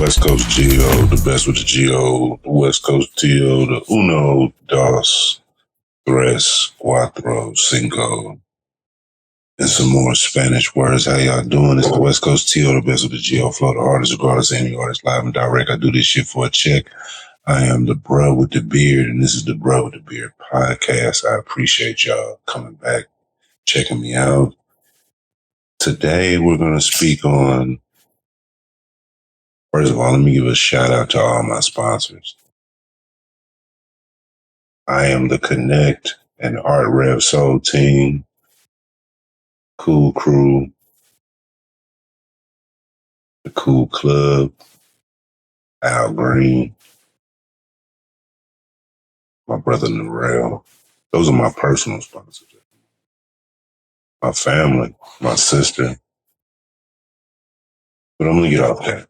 West Coast Geo, the best with the Geo, the West Coast Tio, the uno, dos, tres, cuatro, cinco, and some more Spanish words. How y'all doing? It's the West Coast Tio, the best with the Geo flow, the artist, regardless of any artist, live and direct. I do this shit for a check. I am the bruh with the beard, and this is the Bruh with the Beard podcast. I appreciate y'all coming back, checking me out. Today, we're going to speak on, first of all, let me give a shout out to all my sponsors. I am the Connect and Art Rev Soul team, Cool Crew, the Cool Club, Al Green, my brother Narelle. Those are my personal sponsors. My family, my sister. But I'm going to get off that.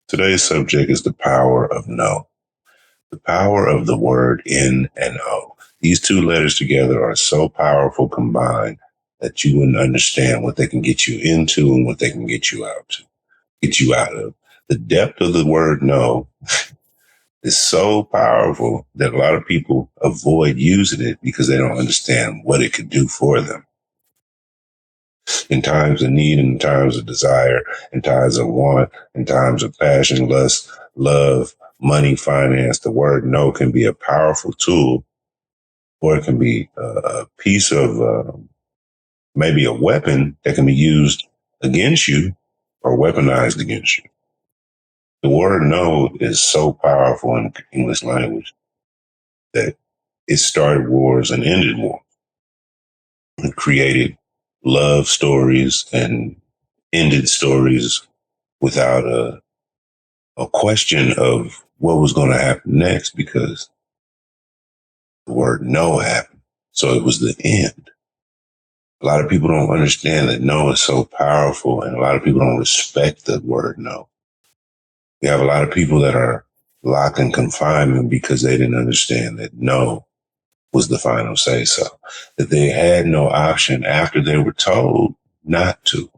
Today's subject is the power of no. The power of the word N and O. These two letters together are so powerful combined that you wouldn't understand what they can get you into and what they can get you out of. The depth of the word no is so powerful that a lot of people avoid using it because they don't understand what it could do for them. In times of need, in times of desire, in times of want, in times of passion, lust, love, money, finance, the word no can be a powerful tool, or it can be a piece of maybe a weapon that can be used against you or weaponized against you. The word no is so powerful in the English language that it started wars and ended wars. It created love stories and ended stories without a question of what was going to happen next, because the word no happened. So it was the end. A lot of people don't understand that no is so powerful, and a lot of people don't respect the word no. We have a lot of people that are locked in confinement because they didn't understand that no was the final say so, that they had no option after they were told not to.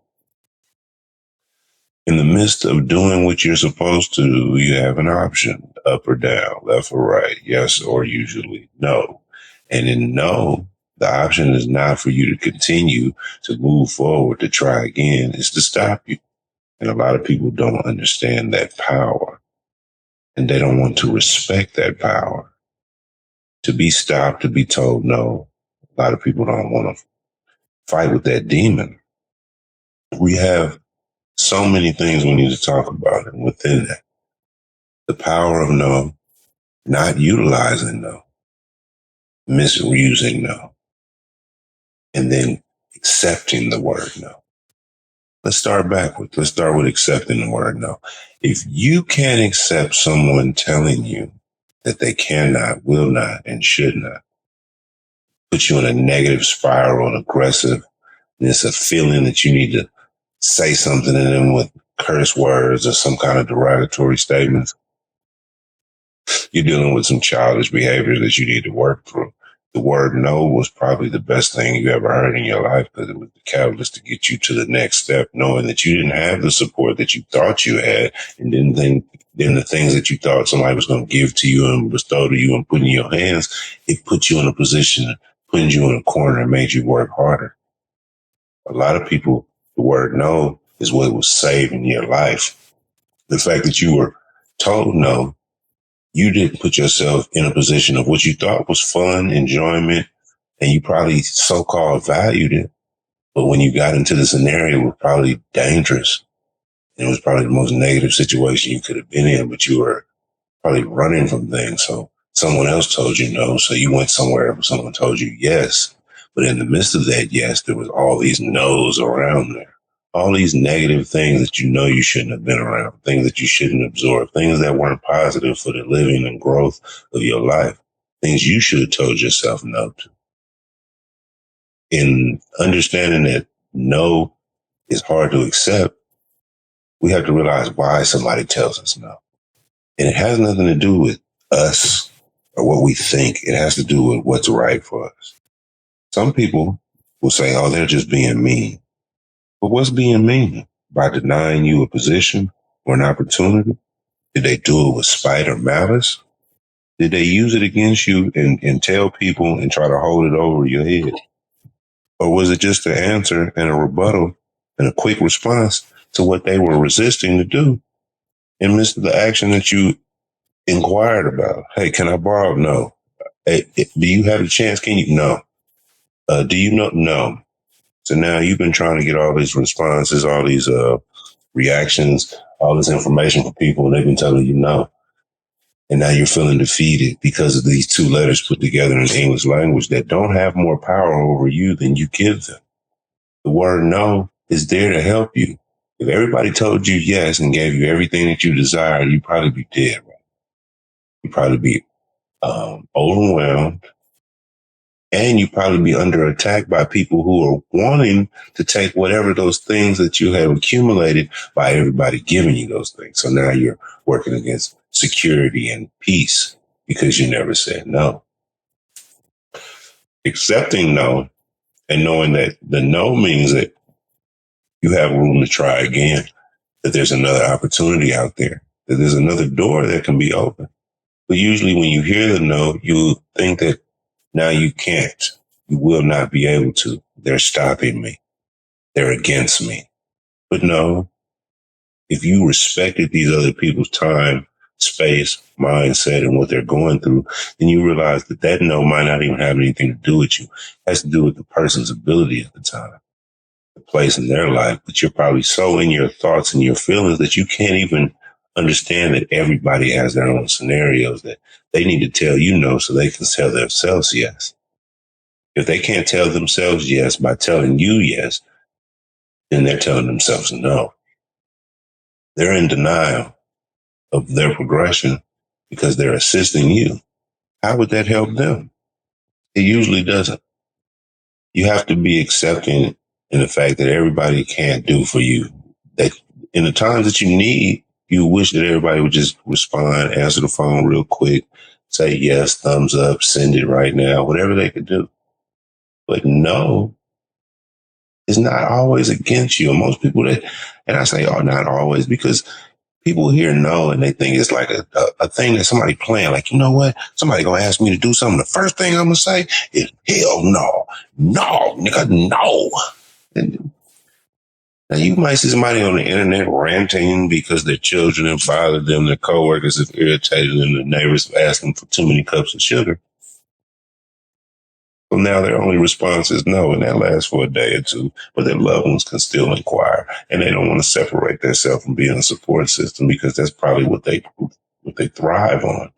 In the midst of doing what you're supposed to do, you have an option, up or down, left or right, yes or usually no. And in no, the option is not for you to continue to move forward, to try again. It's to stop you. And a lot of people don't understand that power, and they don't want to respect that power. To be stopped, to be told no, a lot of people don't want to fight with that demon. We have so many things we need to talk about, and within that, the power of no, not utilizing no, misusing no, and then accepting the word no. Let's start backwards. Let's start with accepting the word no. If you can't accept someone telling you that they cannot, will not, and should not, put you in a negative spiral, an aggressiveness, a feeling that you need to say something to them with curse words or some kind of derogatory statements, you're dealing with some childish behavior that you need to work through. The word no was probably the best thing you ever heard in your life, because it was the catalyst to get you to the next step, knowing that you didn't have the support that you thought you had, and then the things that you thought somebody was going to give to you and bestow to you and put in your hands, it put you in a position, putting you in a corner, and made you work harder. A lot of people, the word no is what was saving your life. The fact that you were told no, you didn't put yourself in a position of what you thought was fun, enjoyment, and you probably so-called valued it. But when you got into the scenario, it was probably dangerous. It was probably the most negative situation you could have been in, but you were probably running from things. So someone else told you no, so you went somewhere where someone told you yes. But in the midst of that yes, there was all these no's around there. All these negative things that you know you shouldn't have been around, things that you shouldn't absorb, things that weren't positive for the living and growth of your life, things you should have told yourself no to. In understanding that no is hard to accept, we have to realize why somebody tells us no. And it has nothing to do with us or what we think. It has to do with what's right for us. Some people will say, oh, they're just being mean. But what's being mean? By denying you a position or an opportunity? Did they do it with spite or malice? Did they use it against you and tell people and try to hold it over your head? Or was it just an answer and a rebuttal and a quick response to what they were resisting to do and missed the action that you inquired about? Hey, can I borrow? No. Hey, do you have a chance? Can you? No. Do you know? No. So now you've been trying to get all these responses, all these reactions, all this information from people, and they've been telling you no. And now you're feeling defeated because of these two letters put together in the English language that don't have more power over you than you give them. The word no is there to help you. If everybody told you yes and gave you everything that you desired, you'd probably be dead, right? You'd probably be overwhelmed, and you'd probably be under attack by people who are wanting to take whatever those things that you have accumulated by everybody giving you those things. So now you're working against security and peace because you never said no. Accepting no and knowing that the no means that you have room to try again, that there's another opportunity out there, that there's another door that can be open. But usually when you hear the no, you think that now you can't, you will not be able to. They're stopping me. They're against me. But no, if you respected these other people's time, space, mindset, and what they're going through, then you realize that that no might not even have anything to do with you. It has to do with the person's ability at the time, the place in their life. But you're probably so in your thoughts and your feelings that you can't even understand that everybody has their own scenarios, that they need to tell you no so they can tell themselves yes. If they can't tell themselves yes by telling you yes, then they're telling themselves no. They're in denial of their progression because they're assisting you. How would that help them? It usually doesn't. You have to be accepting in the fact that everybody can't do for you. That in the times that you need, you wish that everybody would just respond, answer the phone real quick, say yes, thumbs up, send it right now, whatever they could do. But no, it's not always against you. And most people and I say, oh, not always, because people hear no and they think it's like a thing that somebody planned. Like, you know what? Somebody gonna ask me to do something. The first thing I'm gonna say is hell no. No, nigga, no. And now you might see somebody on the internet ranting because their children have bothered them, their coworkers have irritated them, the neighbors have asked them for too many cups of sugar. So now their only response is no, and that lasts for a day or two, but their loved ones can still inquire, and they don't want to separate themselves from being a support system because that's probably what they thrive on.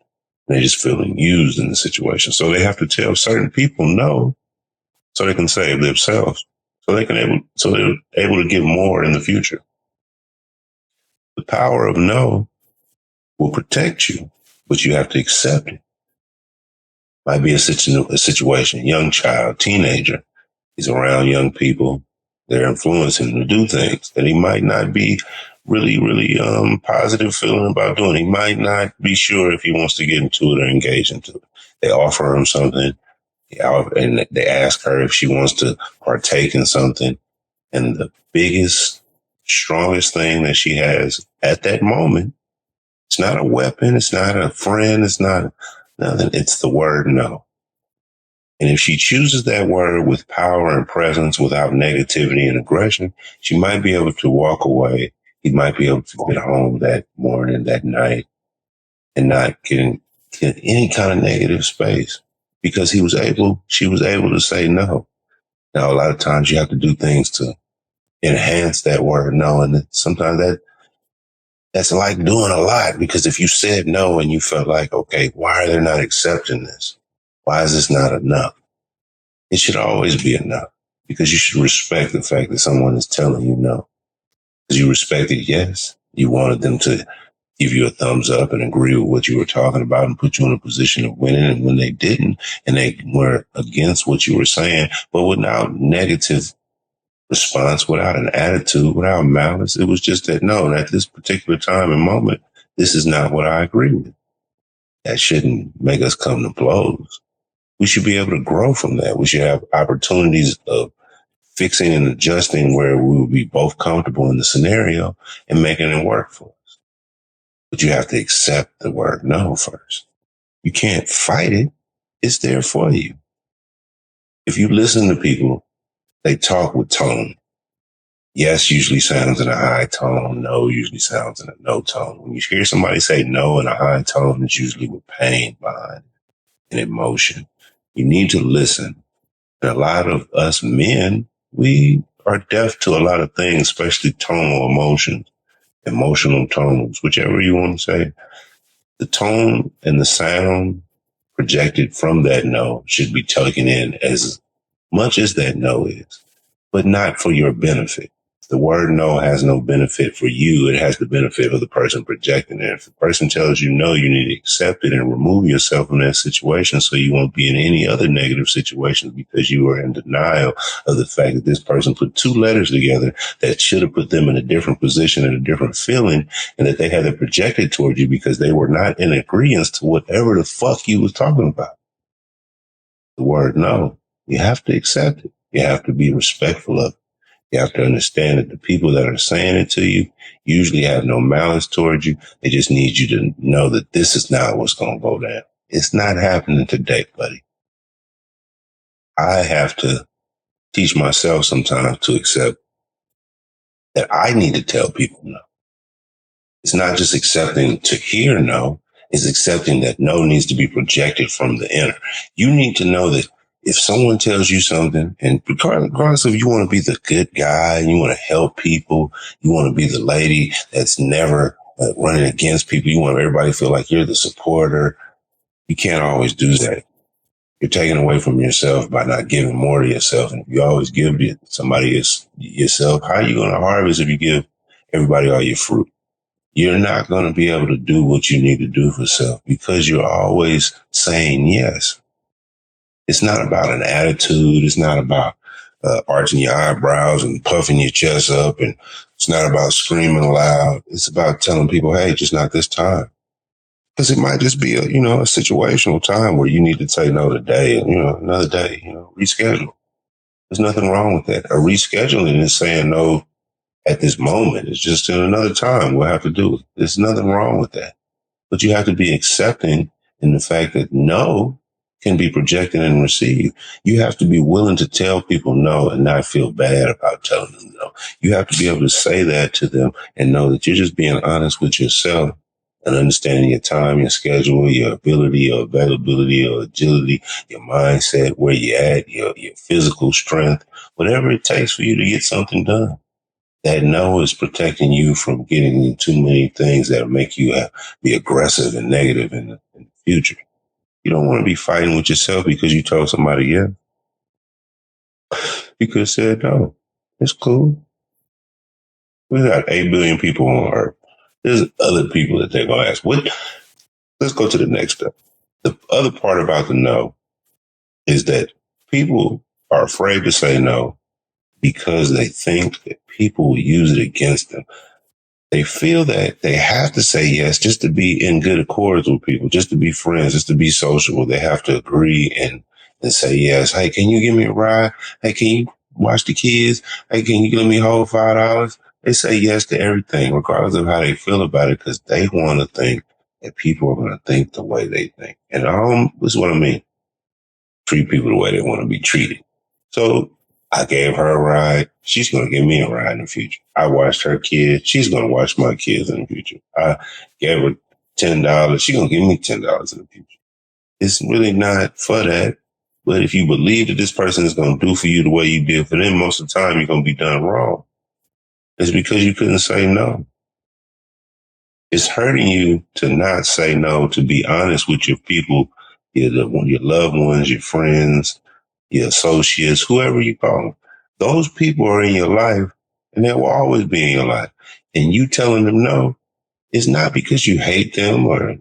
They're just feeling used in the situation. So they have to tell certain people no so they can save themselves, so they're able to give more in the future. The power of no will protect you, but you have to accept it. Might be a situation, young child, teenager. He's around young people. They're influencing him to do things that he might not be really positive feeling about doing. He might not be sure if he wants to get into it or engage into it. They offer him something, and they ask her if she wants to partake in something. And the biggest, strongest thing that she has at that moment, it's not a weapon, it's not a friend, it's not nothing. It's the word no. And if she chooses that word with power and presence without negativity and aggression, she might be able to walk away. He might be able to get home that morning, that night, and not get in any kind of negative space because she was able to say no. Now, a lot of times you have to do things to enhance that word no. And sometimes that's like doing a lot, because if you said no and you felt like, okay, why are they not accepting this? Why is this not enough? It should always be enough, because you should respect the fact that someone is telling you no. Because you respected yes. You wanted them to give you a thumbs up and agree with what you were talking about and put you in a position of winning. And when they didn't, and they were against what you were saying, but without negative response, without an attitude, without malice, it was just that no, at this particular time and moment, this is not what I agree with. That shouldn't make us come to blows. We should be able to grow from that. We should have opportunities of fixing and adjusting where we will be both comfortable in the scenario and making it work for us. But you have to accept the word no first. You can't fight it. It's there for you. If you listen to people, they talk with tone. Yes usually sounds in a high tone. No usually sounds in a no tone. When you hear somebody say no in a high tone, it's usually with pain behind it and emotion. You need to listen. And a lot of us men, we are deaf to a lot of things, especially tonal emotions, emotional tones, whichever you want to say. The tone and the sound projected from that no should be taken in as much as that no is, but not for your benefit. The word no has no benefit for you. It has the benefit of the person projecting it. If the person tells you no, you need to accept it and remove yourself from that situation so you won't be in any other negative situations because you are in denial of the fact that this person put two letters together that should have put them in a different position and a different feeling, and that they had it projected towards you because they were not in agreement to whatever the fuck you was talking about. The word no, you have to accept it. You have to be respectful of it. You have to understand that the people that are saying it to you usually have no malice towards you. They just need you to know that this is not what's going to go down. It's not happening today, buddy. I have to teach myself sometimes to accept that I need to tell people no. It's not just accepting to hear no. It's accepting that no needs to be projected from the inner. You need to know that if someone tells you something, and regardless of you want to be the good guy, you want to help people, you want to be the lady that's never running against people, you want everybody to feel like you're the supporter, you can't always do that. You're taking away from yourself by not giving more to yourself. And if you always give to somebody yourself, how are you going to harvest if you give everybody all your fruit? You're not going to be able to do what you need to do for self because you're always saying yes. It's not about an attitude. It's not about arching your eyebrows and puffing your chest up. And it's not about screaming loud. It's about telling people, hey, just not this time. Because it might just be a situational time where you need to say no today and, another day, reschedule. There's nothing wrong with that. A rescheduling is saying no at this moment. It's just in another time we'll have to do it. There's nothing wrong with that. But you have to be accepting in the fact that no can be projected and received. You have to be willing to tell people no and not feel bad about telling them no. You have to be able to say that to them and know that you're just being honest with yourself and understanding your time, your schedule, your ability, your availability, your agility, your mindset, where you're at, your physical strength, whatever it takes for you to get something done. That no is protecting you from getting into too many things that make you be aggressive and negative in the future. You don't want to be fighting with yourself because you told somebody yes. You could have said no. It's cool. We got 8 billion people on Earth. There's other people that they're going to ask. Let's go to the next step. The other part about the no is that people are afraid to say no because they think that people will use it against them. They feel that they have to say yes just to be in good accords with people, just to be friends, just to be sociable. They have to agree and say yes. Hey, can you give me a ride? Hey, can you watch the kids? Hey, can you let me hold $5? They say yes to everything, regardless of how they feel about it, because they want to think that people are going to think the way they think. And this is what I mean. Treat people the way they want to be treated. So I gave her a ride. She's going to give me a ride in the future. I watched her kids. She's going to watch my kids in the future. I gave her $10. She's going to give me $10 in the future. It's really not for that. But if you believe that this person is going to do for you the way you did for them, most of the time you're going to be done wrong. It's because you couldn't say no. It's hurting you to not say no, to be honest with your people, your loved ones, your friends, your associates, whoever you call them. Those people are in your life and they will always be in your life. And you telling them no is not because you hate them or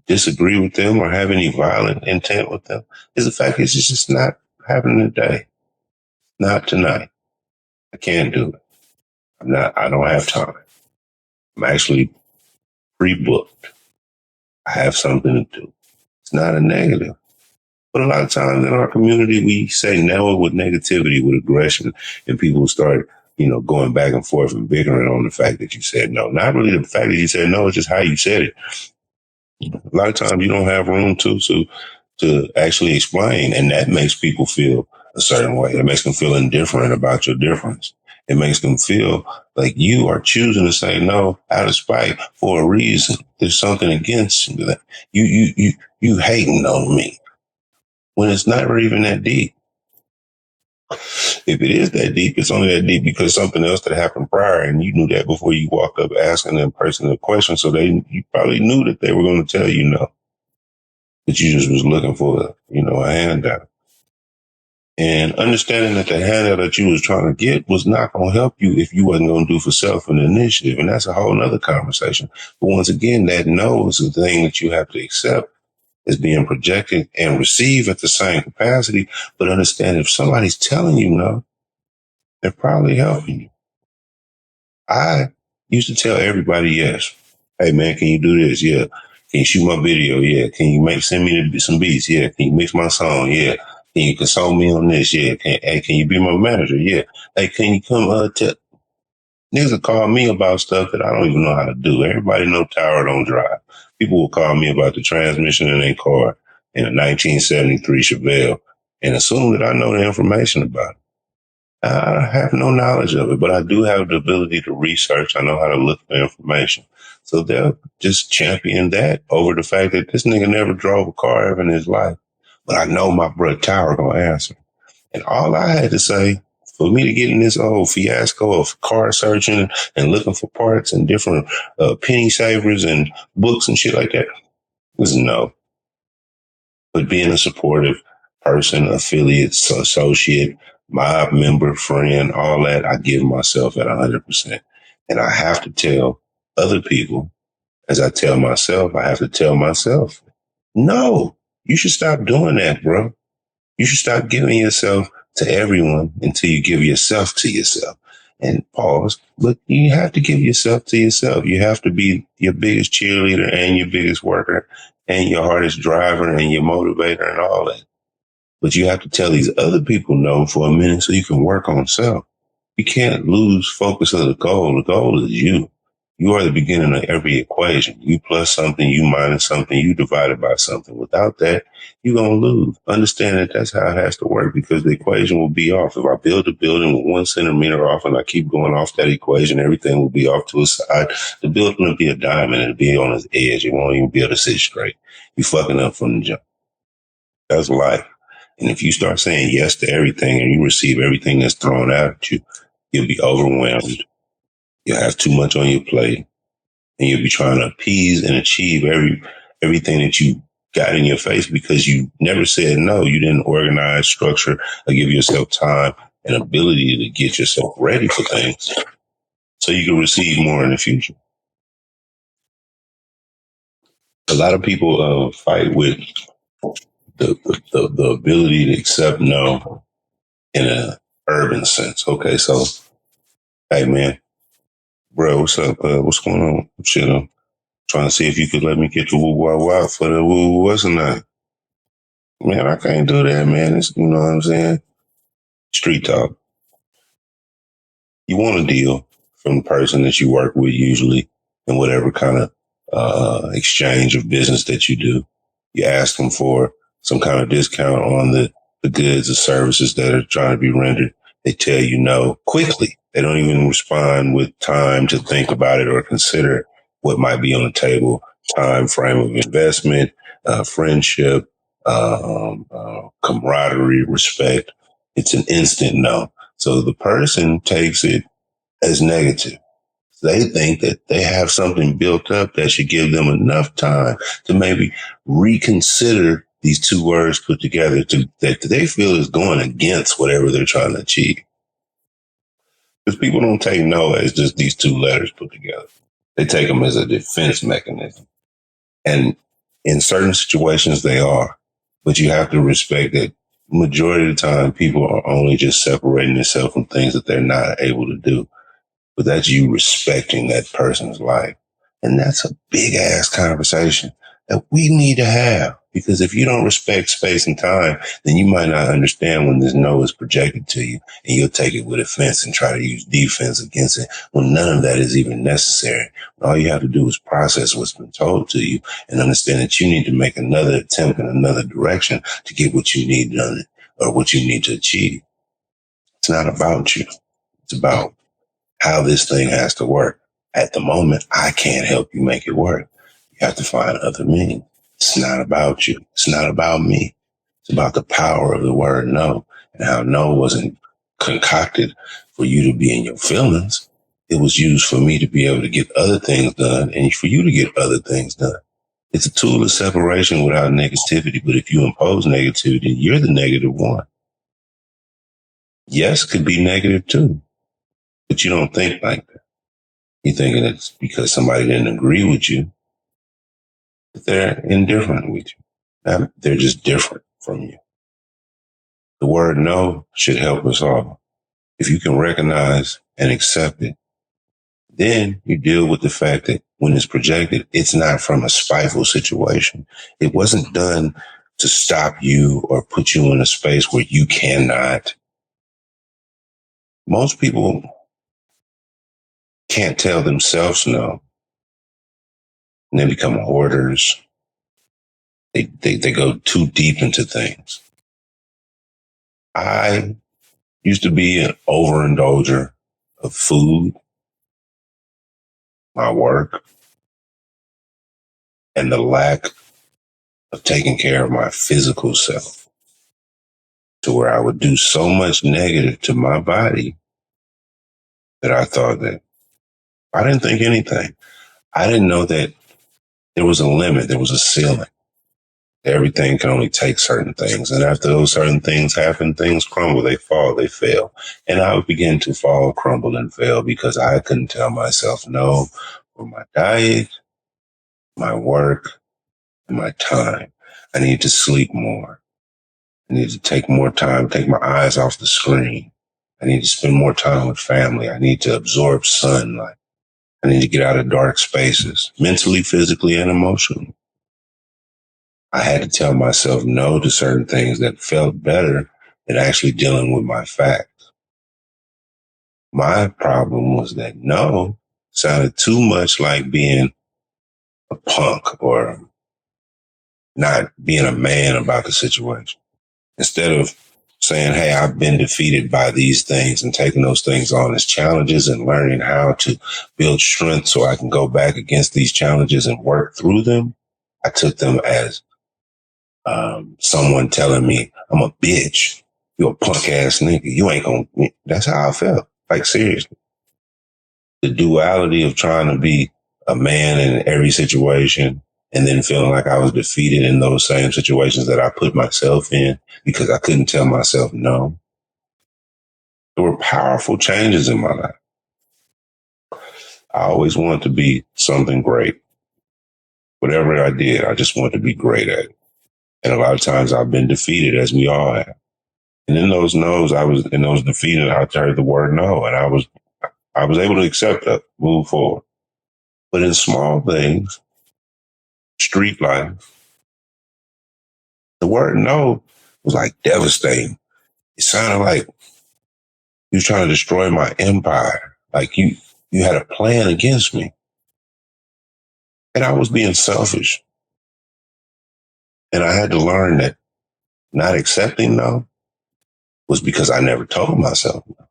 disagree with them or have any violent intent with them. It's the fact it's just not happening today. Not tonight. I can't do it. I don't have time. I'm actually pre-booked. I have something to do. It's not a negative. But a lot of times in our community, we say no with negativity, with aggression, and people start, going back and forth and bickering on the fact that you said no. Not really the fact that you said no, it's just how you said it. A lot of times you don't have room to actually explain, and that makes people feel a certain way. It makes them feel indifferent about your difference. It makes them feel like you are choosing to say no out of spite for a reason. There's something against you. You hating on me when it's not even that deep. If it is that deep, it's only that deep because something else that happened prior, and you knew that before you walked up asking that person a question. So you probably knew that they were going to tell you no, that you just was looking for a handout. And understanding that the handout that you was trying to get was not going to help you if you wasn't going to do for self and initiative. And that's a whole nother conversation. But once again, that no is the thing that you have to accept as being projected and receive at the same capacity. But understand if somebody's telling you no, they're probably helping you. I used to tell everybody yes. Hey man, can you do this? Yeah. Can you shoot my video? Yeah. Can you send me some beats? Yeah. Can you mix my song? Yeah. Can you consult me on this? Yeah. Can you be my manager? Yeah. Hey, can you come tell niggas will call me about stuff that I don't even know how to do. Everybody know Tower don't drive. People will call me about the transmission in their car in a 1973 Chevelle and assume that I know the information about it. I have no knowledge of it, but I do have the ability to research. I know how to look for information. So they'll just champion that over the fact that this nigga never drove a car ever in his life. But I know my brother Tower gonna answer. And all I had to say for me to get in this whole fiasco of car searching and looking for parts and different penny savers and books and shit like that was no. But being a supportive person, affiliate, associate, mob member, friend, all that, I give myself at 100%. And I have to tell other people, as I tell myself, I have to tell myself, no, you should stop doing that, bro. You should stop giving yourself to everyone until you give yourself to yourself. And pause, but you have to give yourself to yourself. You have to be your biggest cheerleader and your biggest worker and your hardest driver and your motivator and all that. But you have to tell these other people no for a minute so you can work on self. You can't lose focus of the goal. The goal is you. You are the beginning of every equation. You plus something, you minus something, you divided by something. Without that, you're going to lose. Understand that that's how it has to work because the equation will be off. If I build a building with 1 centimeter off and I keep going off that equation, everything will be off to a side. The building will be a diamond. It'll be on its edge. It won't even be able to sit straight. You're fucking up from the jump. That's life. And if you start saying yes to everything and you receive everything that's thrown at you, you'll be overwhelmed. You'll have too much on your plate and you'll be trying to appease and achieve everything that you got in your face because you never said no. You didn't organize, structure, or give yourself time and ability to get yourself ready for things so you can receive more in the future. A lot of people fight with the ability to accept no in an urban sense. Okay, so, hey man, bro, what's up? What's going on? Shit, I'm trying to see if you could let me get the woo wah wah for the woo what's the night. Man, I can't do that, man. It's, you know what I'm saying? Street talk. You want a deal from the person that you work with usually in whatever kind of exchange of business that you do. You ask them for some kind of discount on the goods or services that are trying to be rendered. They tell you no quickly. They don't even respond with time to think about it or consider what might be on the table, time frame of investment, friendship, camaraderie, respect. It's an instant no. So the person takes it as negative. They think that they have something built up that should give them enough time to maybe reconsider these two words put together that they feel is going against whatever they're trying to achieve. Because people don't take no as just these two letters put together. They take them as a defense mechanism. And in certain situations they are. But you have to respect that majority of the time people are only just separating themselves from things that they're not able to do. But that's you respecting that person's life. And that's a big ass conversation. that we need to have. Because if you don't respect space and time, then you might not understand when this no is projected to you, and you'll take it with offense and try to use defense against it when none of that is even necessary. All you have to do is process what's been told to you and understand that you need to make another attempt in another direction to get what you need done or what you need to achieve. It's not about you. It's about how this thing has to work. At the moment, I can't help you make it work. You have to find other means. It's not about you. It's not about me. It's about the power of the word no, and how no wasn't concocted for you to be in your feelings. It was used for me to be able to get other things done and for you to get other things done. It's a tool of separation without negativity. But if you impose negativity, you're the negative one. Yes could be negative too, but you don't think like that. You're thinking it's because somebody didn't agree with you, that they're indifferent with you. They're just different from you. The word no should help us all. If you can recognize and accept it, then you deal with the fact that when it's projected, it's not from a spiteful situation. It wasn't done to stop you or put you in a space where you cannot. Most people can't tell themselves no, and they become hoarders. They go too deep into things. I used to be an overindulger of food, my work, and the lack of taking care of my physical self, to where I would do so much negative to my body that I thought that I didn't think anything. I didn't know that there was a limit. There was a ceiling. Everything can only take certain things. And after those certain things happen, things crumble, they fall, they fail. And I would begin to fall, crumble, and fail because I couldn't tell myself no for my diet, my work, and my time. I need to sleep more. I need to take more time, take my eyes off the screen. I need to spend more time with family. I need to absorb sunlight. I need to get out of dark spaces, mentally, physically, and emotionally. I had to tell myself no to certain things that felt better than actually dealing with my facts. My problem was that no sounded too much like being a punk or not being a man about the situation. Instead of saying, hey, I've been defeated by these things and taking those things on as challenges and learning how to build strength so I can go back against these challenges and work through them, I took them as someone telling me I'm a bitch. You're a punk ass nigga. You ain't gonna. That's how I felt. Like, seriously. The duality of trying to be a man in every situation and then feeling like I was defeated in those same situations that I put myself in because I couldn't tell myself no. There were powerful changes in my life. I always wanted to be something great. Whatever I did, I just wanted to be great at it. And a lot of times I've been defeated, as we all have. And in those no's, in those defeated, I heard the word no, and I was able to accept that, move forward. But in small things, street life, the word no was like devastating. It sounded like you were trying to destroy my empire. Like you had a plan against me. And I was being selfish. And I had to learn that not accepting no was because I never told myself no.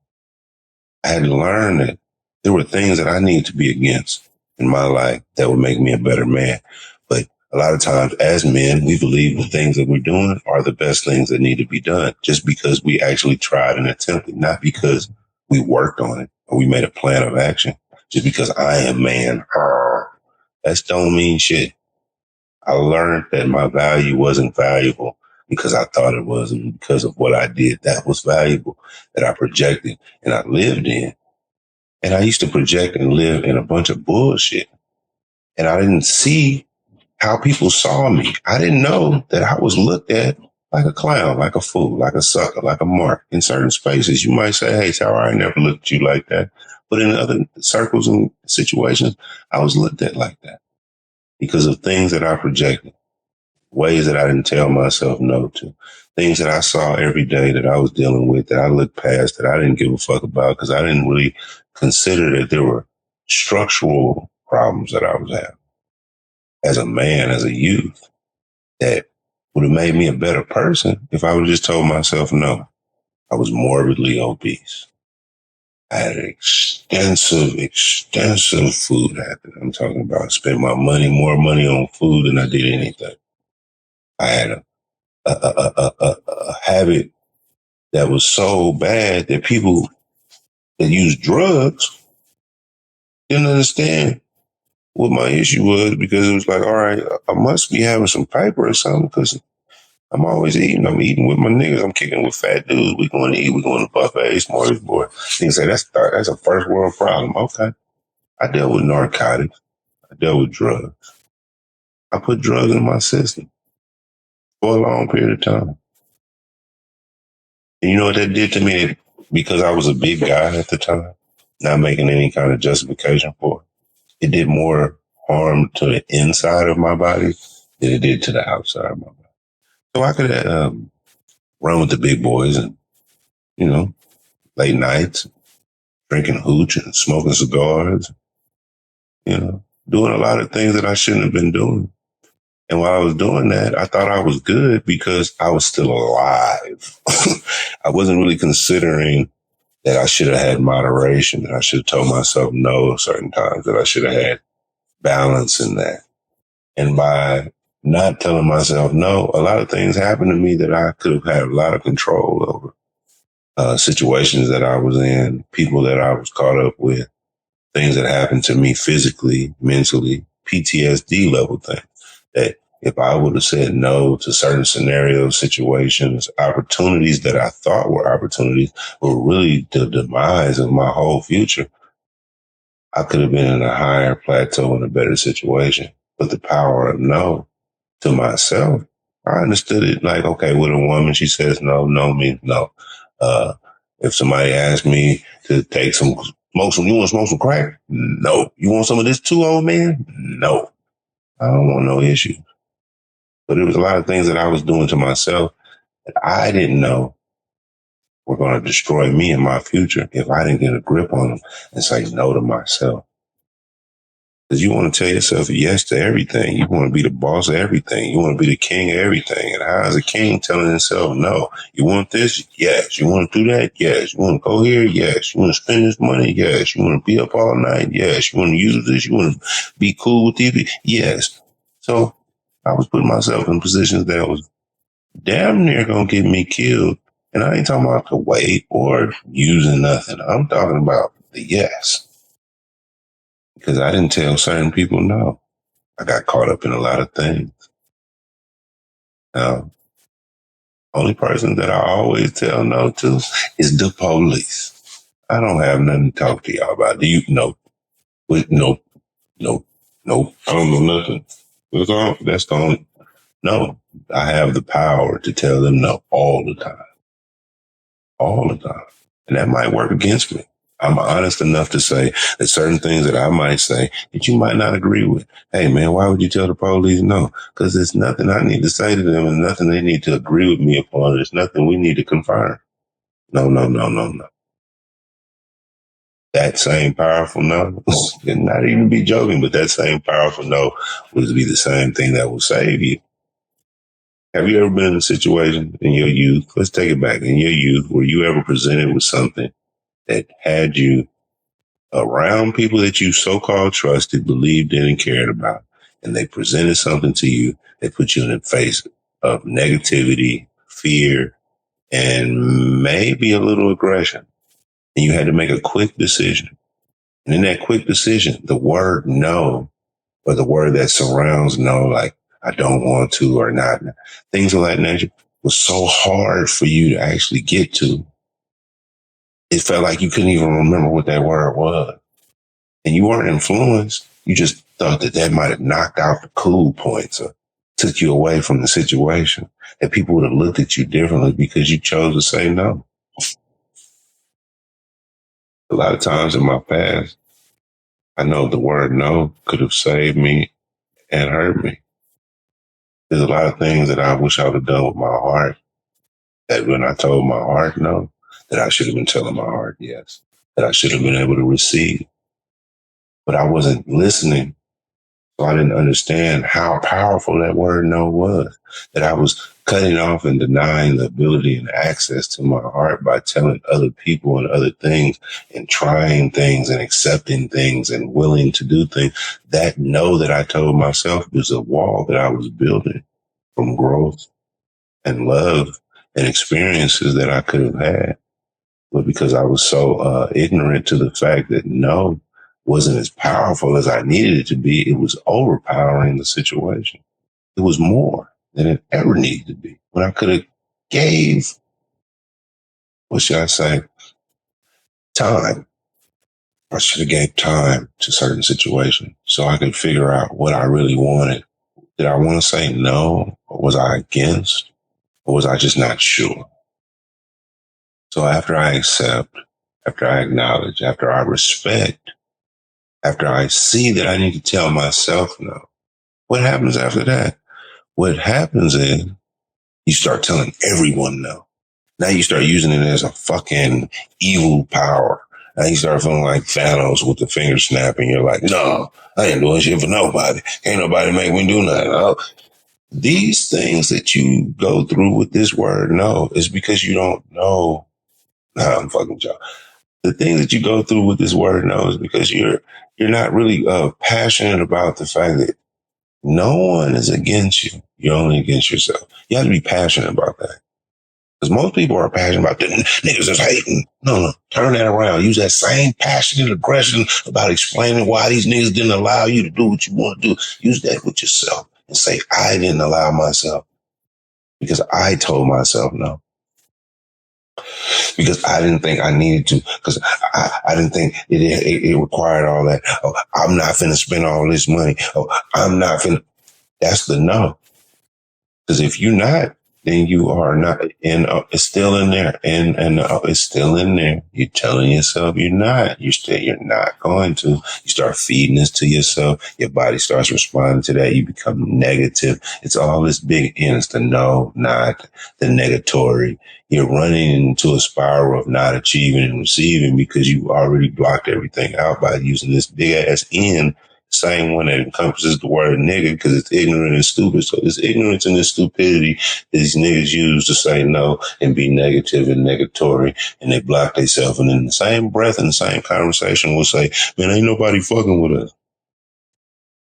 I had to learn that there were things that I need to be against in my life that would make me a better man. But a lot of times as men, we believe the things that we're doing are the best things that need to be done just because we actually tried and attempted, not because we worked on it or we made a plan of action. Just because I am man, that don't mean shit. I learned that my value wasn't valuable because I thought it was, and because of what I did that was valuable, that I projected and I lived in. And I used to project and live in a bunch of bullshit. And I didn't see how people saw me. I didn't know that I was looked at like a clown, like a fool, like a sucker, like a mark. In certain spaces, you might say, hey, Tower, I never looked at you like that. But in other circles and situations, I was looked at like that. because of things that I projected, ways that I didn't tell myself no to, things that I saw every day that I was dealing with, that I looked past, that I didn't give a fuck about because I didn't really consider that there were structural problems that I was having as a man, as a youth, that would have made me a better person if I would have just told myself no. I was morbidly obese. I had an extensive food habit. I'm talking about I spent my money, more money on food than I did anything. I had a habit that was so bad that people that use drugs didn't understand what my issue was, because it was like, all right, I must be having some paper or something because I'm always eating. I'm eating with my niggas. I'm kicking with fat dudes. We going to eat. We going to buffets, smorgasbord. Niggas say that's a first world problem. Okay. I dealt with narcotics. I dealt with drugs. I put drugs in my system for a long period of time. And you know what that did to me? Because I was a big guy at the time, not making any kind of justification for it. It did more harm to the inside of my body than it did to the outside of my body. So I could run with the big boys and, late nights, drinking hooch and smoking cigars, doing a lot of things that I shouldn't have been doing. And while I was doing that, I thought I was good because I was still alive. I wasn't really considering that I should have had moderation, that I should have told myself no certain times, that I should have had balance in that. And by not telling myself no, a lot of things happened to me that I could have had a lot of control over. Situations that I was in, people that I was caught up with, things that happened to me physically, mentally, PTSD level things. That if I would have said no to certain scenarios, situations, opportunities that I thought were opportunities were really the demise of my whole future, I could have been in a higher plateau in a better situation. But the power of no to myself, I understood it like, okay, with a woman, she says no, no means no. If somebody asks me to smoke some, you want to smoke some crack? No. You want some of this too, old man? No. I don't want no issue. But there was a lot of things that I was doing to myself that I didn't know were going to destroy me and my future if I didn't get a grip on them and say no to myself. Because you want to tell yourself yes to everything. You want to be the boss of everything. You want to be the king of everything. And how is a king telling himself no? You want this? Yes. You want to do that? Yes. You want to go here? Yes. You want to spend this money? Yes. You want to be up all night? Yes. You want to use this? You want to be cool with TV? Yes. So I was putting myself in positions that was damn near going to get me killed. And I ain't talking about the weight or using nothing. I'm talking about the yes. Because I didn't tell certain people no. I got caught up in a lot of things. Now, only person that I always tell no to is the police. I don't have nothing to talk to y'all about. Do you know? No, no, no. I don't know nothing. That's the only. No, I have the power to tell them no all the time. All the time. And that might work against me. I'm honest enough to say that certain things that I might say that you might not agree with. Hey, man, why would you tell the police no? Because there's nothing I need to say to them and nothing they need to agree with me upon. There's nothing we need to confirm. No, no, no, no, no. That same powerful no, and not even be joking, but that same powerful no would be the same thing that will save you. Have you ever been in a situation in your youth? Let's take it back. In your youth, were you ever presented with something that had you around people that you so-called trusted, believed in, and cared about, and they presented something to you that put you in the face of negativity, fear, and maybe a little aggression, and you had to make a quick decision. And in that quick decision, the word no, or the word that surrounds no, like I don't want to or not, things of that nature, was so hard for you to actually get to. It felt like you couldn't even remember what that word was. And you weren't influenced. You just thought that that might have knocked out the cool points or took you away from the situation. That people would have looked at you differently because you chose to say no. A lot of times in my past, I know the word no could have saved me and hurt me. There's a lot of things that I wish I would have done with my heart that when I told my heart no, that I should have been telling my heart yes, that I should have been able to receive. But I wasn't listening. So I didn't understand how powerful that word no was, that I was cutting off and denying the ability and access to my heart by telling other people and other things and trying things and accepting things and willing to do things. That no that I told myself was a wall that I was building from growth and love and experiences that I could have had. But because I was so ignorant to the fact that no wasn't as powerful as I needed it to be, it was overpowering the situation. It was more than it ever needed to be. When I could have gave, what should I say, time. I should have gave time to certain situations so I could figure out what I really wanted. Did I want to say no? Or was I against? Or was I just not sure? So after I accept, after I acknowledge, after I respect, after I see that I need to tell myself no, what happens after that? What happens is you start telling everyone no. Now you start using it as a fucking evil power. Now you start feeling like Thanos with the finger snapping. You're like, no, I ain't doing shit for nobody. Ain't nobody make me do nothing. Oh. These things that you go through with this word no is because you don't know. Nah, I'm fucking with y'all. The things that you go through with this word no is because you're not really passionate about the fact that no one is against you. You're only against yourself. You have to be passionate about that. Because most people are passionate about the niggas is hating. No. Turn that around. Use that same passionate aggression about explaining why these niggas didn't allow you to do what you want to do. Use that with yourself and say, I didn't allow myself because I told myself no. Because I didn't think I needed to. Because I didn't think it required all that. Oh, I'm not finna spend all this money. Oh, I'm not finna. That's the no. Because if you're not, then you are not, and it's still in there, and it's still in there. You're telling yourself you're not. You're not going to. You start feeding this to yourself. Your body starts responding to that. You become negative. It's all this big N. It's the no, not the negatory. You're running into a spiral of not achieving and receiving because you already blocked everything out by using this big ass N. Same one that encompasses the word nigga because it's ignorant and stupid. So this ignorance and this stupidity these niggas use to say no and be negative and negatory, and they block themselves. And in the same breath and the same conversation will say, man, ain't nobody fucking with us.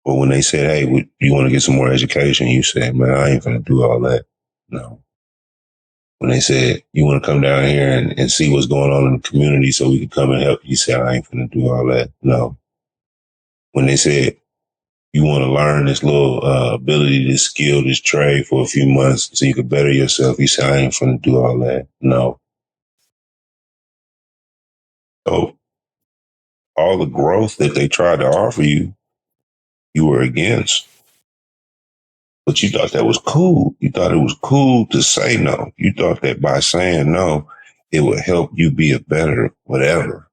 But when they said, hey, you want to get some more education? You said, man, I ain't gonna do all that. No. When they said, you want to come down here and see what's going on in the community so we can come and help, you said, I ain't gonna do all that. No. When they said, you want to learn this little ability, this skill, this trade for a few months so you can better yourself, you say, I ain't finna do all that. No. So all the growth that they tried to offer you, you were against. But you thought that was cool. You thought it was cool to say no. You thought that by saying no, it would help you be a better whatever.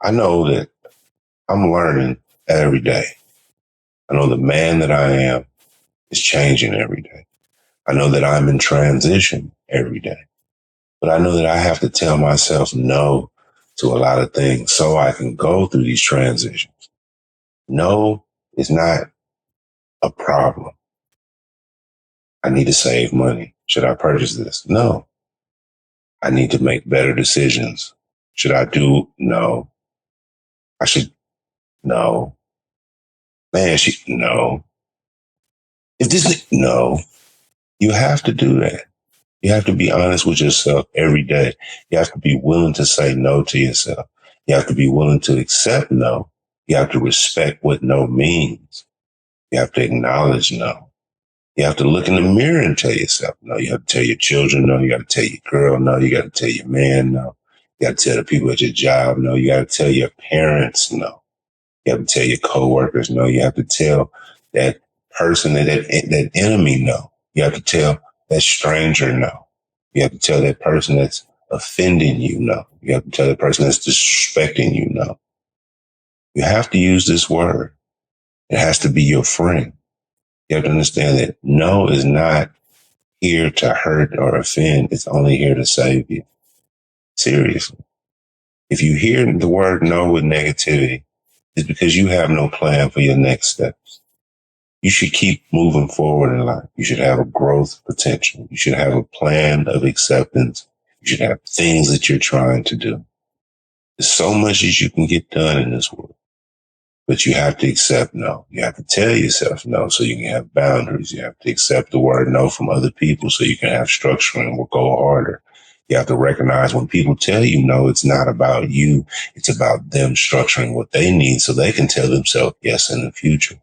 I know that I'm learning every day. I know the man that I am is changing every day. I know that I'm in transition every day. But I know that I have to tell myself no to a lot of things so I can go through these transitions. No is not a problem. I need to save money. Should I purchase this? No. I need to make better decisions. Should I do? No. I should. No. Man, no. If this, no. You have to do that. You have to be honest with yourself every day. You have to be willing to say no to yourself. You have to be willing to accept no. You have to respect what no means. You have to acknowledge no. You have to look in the mirror and tell yourself no. You have to tell your children no. You got to tell your girl no. You got to tell your man no. You got to tell the people at your job no. You got to tell your parents no. You have to tell your coworkers no. You have to tell that person, that enemy no. You have to tell that stranger no. You have to tell that person that's offending you no. You have to tell that person that's disrespecting you no. You have to use this word. It has to be your friend. You have to understand that no is not here to hurt or offend. It's only here to save you. Seriously. If you hear the word no with negativity, it's because you have no plan for your next steps. You should keep moving forward in life. You should have a growth potential. You should have a plan of acceptance. You should have things that you're trying to do. There's so much that you can get done in this world, but you have to accept no. You have to tell yourself no so you can have boundaries. You have to accept the word no from other people so you can have structure and will go harder. You have to recognize when people tell you no, it's not about you. It's about them structuring what they need so they can tell themselves yes in the future.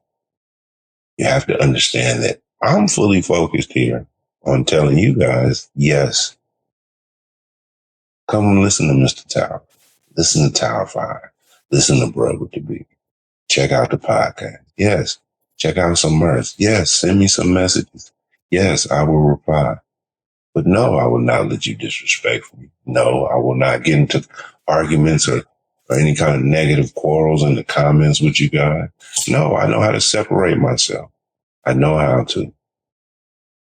You have to understand that I'm fully focused here on telling you guys, yes, come and listen to Mr. Tower. Listen to Tower 5. Listen to Brother with the Beard. Check out the podcast. Yes. Check out some merch. Yes. Send me some messages. Yes, I will reply. But no, I will not let you disrespect me. No, I will not get into arguments or any kind of negative quarrels in the comments with you guys. No, I know how to separate myself. I know how to.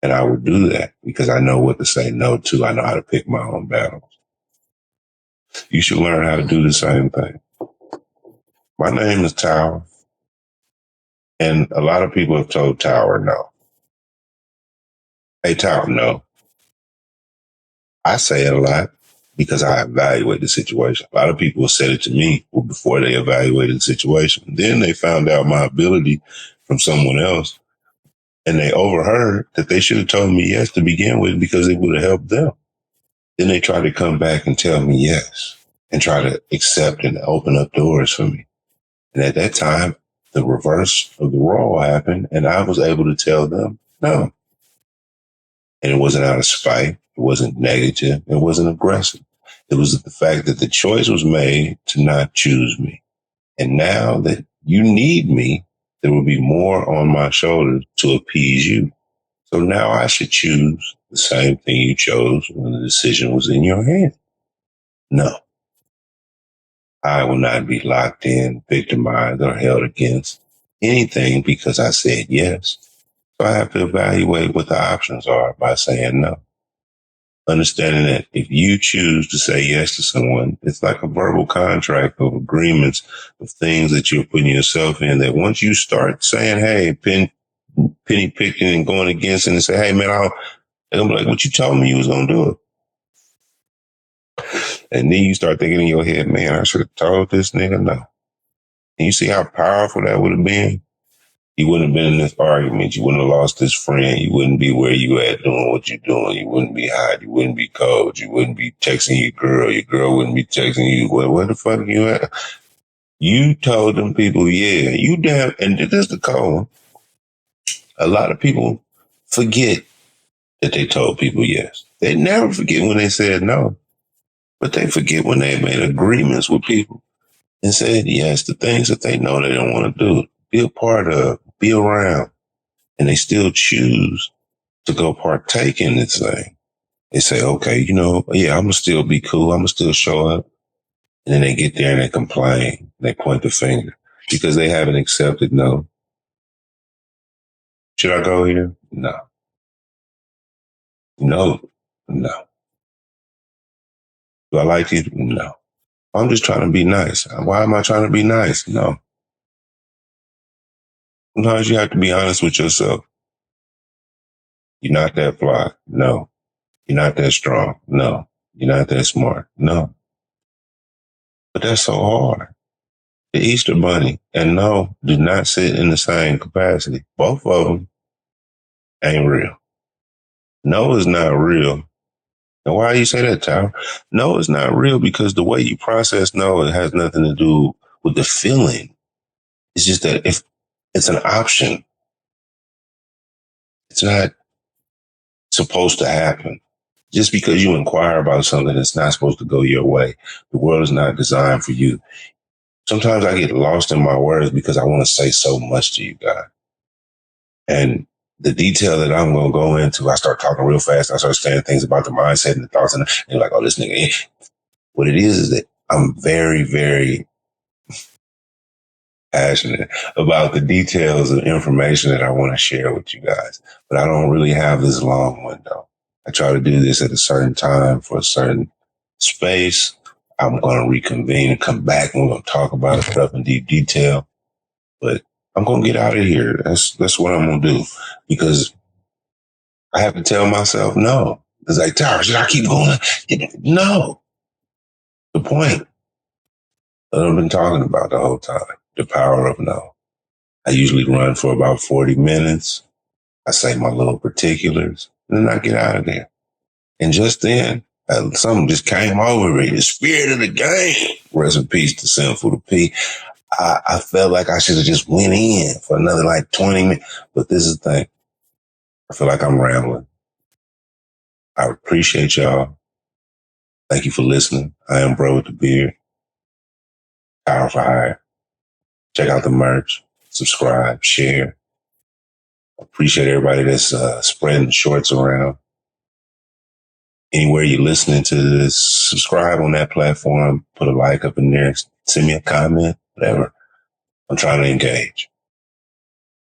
And I will do that because I know what to say no to. I know how to pick my own battles. You should learn how to do the same thing. My name is Tower. And a lot of people have told Tower no. Hey, Tower, no. I say it a lot because I evaluate the situation. A lot of people have said it to me before they evaluated the situation. Then they found out my ability from someone else and they overheard that they should have told me yes to begin with because it would have helped them. Then they try to come back and tell me yes and try to accept and open up doors for me. And at that time, the reverse of the role happened and I was able to tell them no. And it wasn't out of spite. It wasn't negative. It wasn't aggressive. It was the fact that the choice was made to not choose me. And now that you need me, there will be more on my shoulders to appease you. So now I should choose the same thing you chose when the decision was in your hand. No, I will not be locked in, victimized, or held against anything because I said yes. So I have to evaluate what the options are by saying no. Understanding that if you choose to say yes to someone, it's like a verbal contract of agreements of things that you're putting yourself in that once you start saying, hey, penny picking and going against it and say, hey, man, they're going to be like, what you told me you was going to do it. And then you start thinking in your head, man, I should have told this nigga no. And you see how powerful that would have been? You wouldn't have been in this argument. You wouldn't have lost this friend. You wouldn't be where you at doing what you're doing. You wouldn't be hot. You wouldn't be cold. You wouldn't be texting your girl. Your girl wouldn't be texting you. Where the fuck are you at? You told them people, yeah, you damn, and this is the code. A lot of people forget that they told people yes. They never forget when they said no, but they forget when they made agreements with people and said yes to things that they know they don't want to do, be a part of, be around. And they still choose to go partake in this thing. They say, okay, I'm going to still be cool. I'm going to still show up. And then they get there and they complain. They point the finger because they haven't accepted no. Should I go here? No. No. No. Do I like you? No. I'm just trying to be nice. Why am I trying to be nice? No. Sometimes you have to be honest with yourself. You're not that fly. No. You're not that strong. No. You're not that smart. No. But that's so hard. The Easter Bunny and no do not sit in the same capacity. Both of them ain't real. No is not real. And why you say that, Tyler? No is not real because the way you process no, it has nothing to do with the feeling. It's just that if it's an option, it's not supposed to happen. Just because you inquire about something that's not supposed to go your way, the world is not designed for you. Sometimes I get lost in my words because I want to say so much to you guys. And the detail that I'm going to go into, I start talking real fast. I start saying things about the mindset and the thoughts. And you're like, oh, this nigga. What it is that I'm very, very passionate about the details of information that I want to share with you guys. But I don't really have this long window. I try to do this at a certain time for a certain space. I'm going to reconvene and come back and we're going to talk about stuff in deep detail. But I'm going to get out of here. That's what I'm going to do, because I have to tell myself no. It's like, Tara, should I keep going? No. The point that I've been talking about the whole time, the power of no. I usually run for about 40 minutes. I say my little particulars, and then I get out of there. And just then, something just came over me. The spirit of the game. Rest in peace to Sinful to P. I felt like I should have just went in for another like 20 minutes. But this is the thing. I feel like I'm rambling. I appreciate y'all. Thank you for listening. I am Bro with the Beard. Power for Hire. Check out the merch. Subscribe. Share. Appreciate everybody that's spreading the shorts around. Anywhere you're listening to this, subscribe on that platform. Put a like up in there. Send me a comment. Whatever. I'm trying to engage.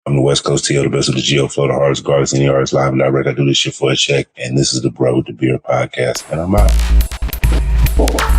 I'm the West Coast TL, the best of the Geo Flow, the hardest guards, any artist live and direct. I do this shit for a check. And this is the Bro with the Beard podcast. And I'm out.